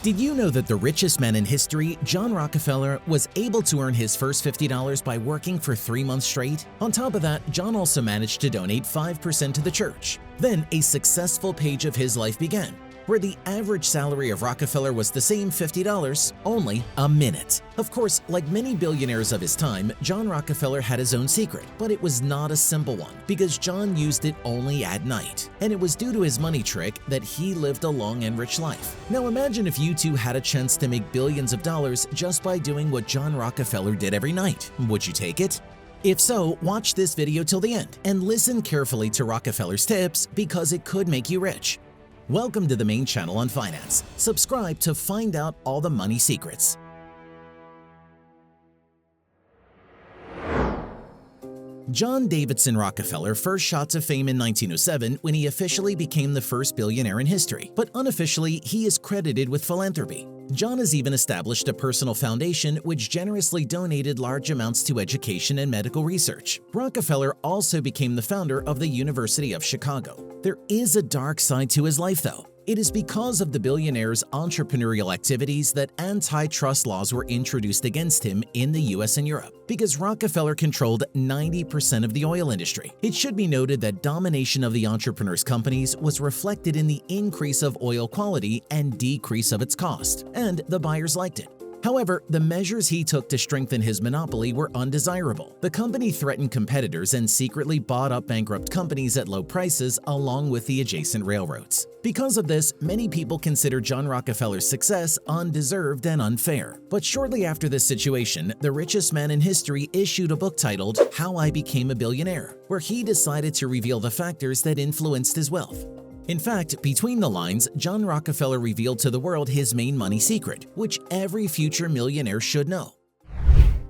Did you know that the richest man in history, John Rockefeller, was able to earn his first $50 by working for 3 months straight? On top of that, John also managed to donate 5% to the church. Then a successful page of his life began, where the average salary of Rockefeller was the same $50, only a minute. Of course, like many billionaires of his time, John Rockefeller had his own secret, but it was not a simple one because John used it only at night. And it was due to his money trick that he lived a long and rich life. Now imagine if you two had a chance to make billions of dollars just by doing what John Rockefeller did every night. Would you take it? If so, watch this video till the end and listen carefully to Rockefeller's tips because it could make you rich. Welcome to the main channel on finance. Subscribe to find out all the money secrets. John Davidson Rockefeller first shot to fame in 1907 when he officially became the first billionaire in history, but unofficially he is credited with philanthropy. John has even established a personal foundation which generously donated large amounts to education and medical research. Rockefeller also became the founder of the University of Chicago. There is a dark side to his life though. It is because of the billionaire's entrepreneurial activities that antitrust laws were introduced against him in the US and Europe, because Rockefeller controlled 90% of the oil industry. It should be noted that domination of the entrepreneur's companies was reflected in the increase of oil quality and decrease of its cost, and the buyers liked it. However, the measures he took to strengthen his monopoly were undesirable. The company threatened competitors and secretly bought up bankrupt companies at low prices along with the adjacent railroads. Because of this, many people consider John Rockefeller's success undeserved and unfair. But shortly after this situation, the richest man in history issued a book titled How I Became a Billionaire, where he decided to reveal the factors that influenced his wealth. In fact, between the lines, John Rockefeller revealed to the world his main money secret, which every future millionaire should know.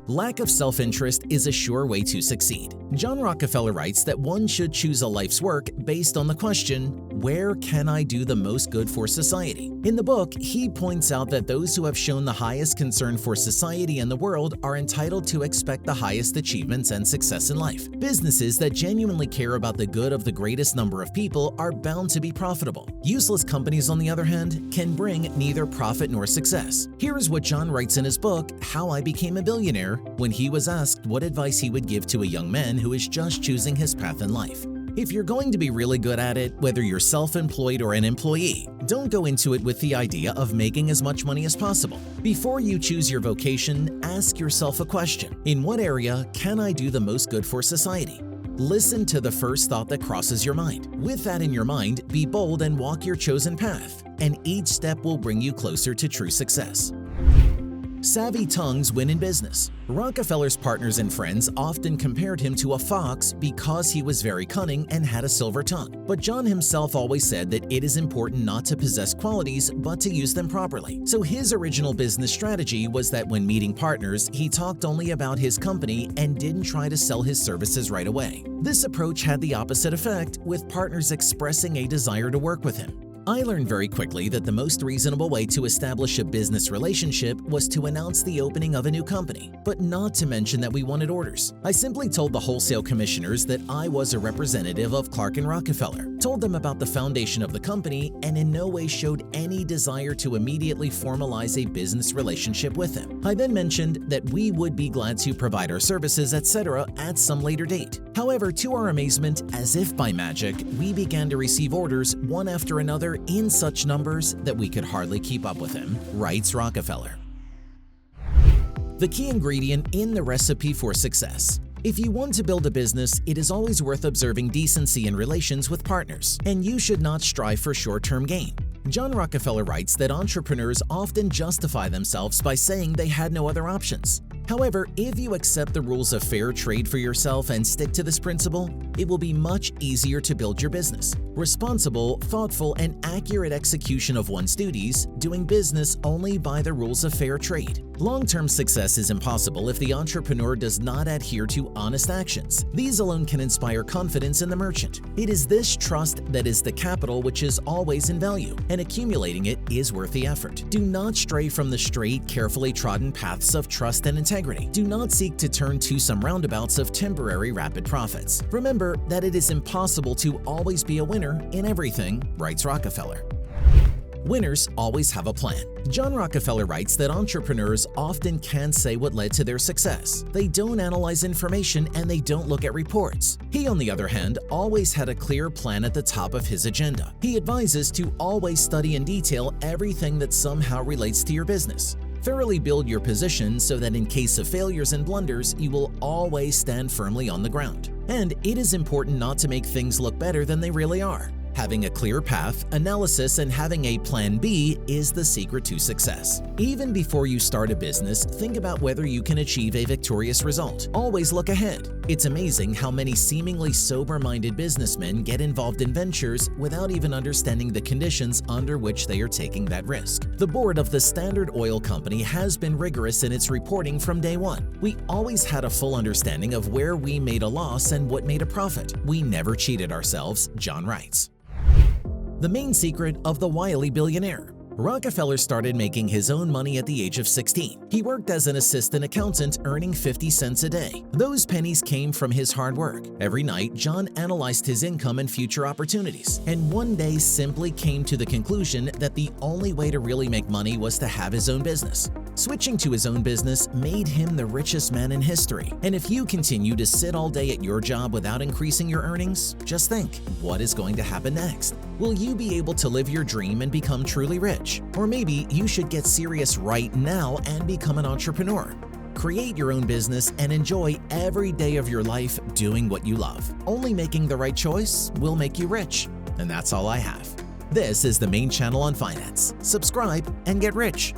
Lack of self-interest is a sure way to succeed. John Rockefeller writes that one should choose a life's work based on the question, where can I do the most good for society? In the book, he points out that those who have shown the highest concern for society and the world are entitled to expect the highest achievements and success in life. Businesses that genuinely care about the good of the greatest number of people are bound to be profitable. Useless companies, on the other hand, can bring neither profit nor success. Here is what John writes in his book, How I Became a Billionaire, when he was asked what advice he would give to a young man who is just choosing his path in life. If you're going to be really good at it, whether you're self-employed or an employee, don't go into it with the idea of making as much money as possible. Before you choose your vocation, ask yourself a question. In what area can I do the most good for society? Listen to the first thought that crosses your mind. With that in your mind, be bold and walk your chosen path, and each step will bring you closer to true success. Savvy tongues win in business. Rockefeller's partners and friends often compared him to a fox because he was very cunning and had a silver tongue. But John himself always said that it is important not to possess qualities but to use them properly. So his original business strategy was that when meeting partners, he talked only about his company and didn't try to sell his services right away. This approach had the opposite effect, with partners expressing a desire to work with him. I learned very quickly that the most reasonable way to establish a business relationship was to announce the opening of a new company, but not to mention that we wanted orders. I simply told the wholesale commissioners that I was a representative of Clark & Rockefeller, told them about the foundation of the company, and in no way showed any desire to immediately formalize a business relationship with them. I then mentioned that we would be glad to provide our services, etc. at some later date. However, to our amazement, as if by magic, we began to receive orders one after another in such numbers that we could hardly keep up with him, writes Rockefeller. The key ingredient in the recipe for success. If you want to build a business, it is always worth observing decency in relations with partners, and you should not strive for short-term gain. John Rockefeller writes that entrepreneurs often justify themselves by saying they had no other options. However, if you accept the rules of fair trade for yourself and stick to this principle, it will be much easier to build your business. Responsible, thoughtful, and accurate execution of one's duties, doing business only by the rules of fair trade. Long-term success is impossible if the entrepreneur does not adhere to honest actions. These alone can inspire confidence in the merchant. It is this trust that is the capital which is always in value, and accumulating it is worth the effort. Do not stray from the straight, carefully trodden paths of trust and integrity. Do not seek to turn to some roundabouts of temporary rapid profits. Remember that it is impossible to always be a winner in everything, writes Rockefeller. Winners always have a plan. John Rockefeller writes that entrepreneurs often can't say what led to their success. They don't analyze information and they don't look at reports. He, on the other hand, always had a clear plan at the top of his agenda. He advises to always study in detail everything that somehow relates to your business. Thoroughly build your position so that in case of failures and blunders, you will always stand firmly on the ground. And it is important not to make things look better than they really are. Having a clear path, analysis, and having a plan B is the secret to success. Even before you start a business, think about whether you can achieve a victorious result. Always look ahead. It's amazing how many seemingly sober-minded businessmen get involved in ventures without even understanding the conditions under which they are taking that risk. The board of the Standard Oil Company has been rigorous in its reporting from day one. We always had a full understanding of where we made a loss and what made a profit. We never cheated ourselves, John writes. The main secret of the wily billionaire. Rockefeller started making his own money at the age of 16. He worked as an assistant accountant, earning 50 cents a day. Those pennies came from his hard work. Every night, John analyzed his income and future opportunities, and one day simply came to the conclusion that the only way to really make money was to have his own business. Switching to his own business made him the richest man in history. And if you continue to sit all day at your job without increasing your earnings, just think, what is going to happen next? Will you be able to live your dream and become truly rich? Or maybe you should get serious right now and become an entrepreneur. Create your own business and enjoy every day of your life doing what you love. Only making the right choice will make you rich. And that's all I have. This is the main channel on finance. Subscribe and get rich.